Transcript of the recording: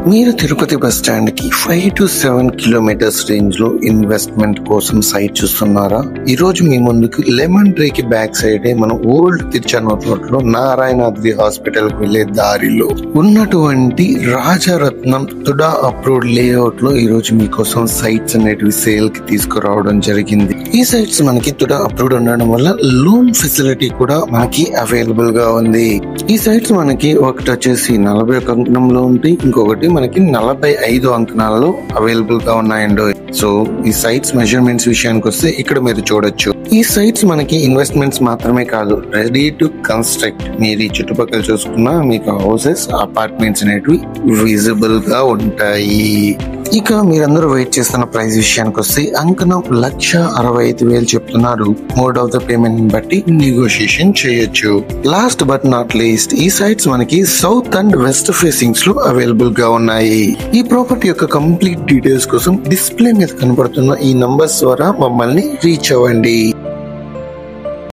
మీరు Tirupati bus stand కి 5 to 7 kilometres range లో ఇన్వెస్ట్మెంట్ కోసం సైట్ చూస్తున్నారా? ఈ రోజు మీ ముందుకు లెమన్ ట్రీ కి బ్యాక్ సైడ్ మనం ఓల్డ్ తిరుచానూరు రోడ్ లో నారాయణాద్రి హాస్పిటల్ కి వెళ్లే దారిలో ఉన్నటువంటి రాజరత్నం తుడా అప్రూవ్డ్ లేఅవుట్ లో ఈ రోజు మీకోసం సైట్స్ అనేటివి సేల్ కి తీసుకురావడం జరిగింది. ఈ సైట్స్ మనకి తుడా అప్రూవ్డ్ ఉండడం వల్ల లోన్ ఫెసిలిటీ కూడా మనకి అవైలబుల్ గా ఉంది. ఈ సైట్స్ మనకి ఒకటి వచ్చేసి 41 అంకణంలో ఉంటాయి, ఇంకొకటి మనకి 45 అంకణాలలో అవైలబుల్ గా ఉన్నాయండి. సో ఈ సైట్స్ మెజర్మెంట్స్ విషయానికి వస్తే ఇక్కడ మీరు చూడొచ్చు. ఈ సైట్స్ మనకి ఇన్వెస్ట్మెంట్స్ మాత్రమే కాదు, రెడీ టు కన్స్ట్రక్ట్. మీరు ఈ చుట్టుపక్కల చూసుకున్నా మీకు హౌసెస్, అపార్ట్మెంట్స్ అనేటివి విజిబుల్ గా ఉంటాయి. ఇక మీరందరూ వెయిట్ చేస్తున్న ప్రైస్ విషయానికి వస్తే అంకణం 1,65,000 చెప్తున్నారు. మోడ్ ఆఫ్ ద పేమెంట్ బట్టి నెగోషియేషన్ చేయొచ్చు. లాస్ట్ బట్ నాట్ లీస్ట్, ఈ సైట్స్ మనకి సౌత్ అండ్ వెస్ట్ ఫేసింగ్స్ లో అవైలబుల్ గా ఉన్నాయి. ఈ ప్రాపర్టీ యొక్క కంప్లీట్ డీటెయిల్స్ కోసం డిస్ప్లే మీద కనబడుతున్న ఈ నంబర్స్ ద్వారా మమ్మల్ని రీచ్ అవ్వండి.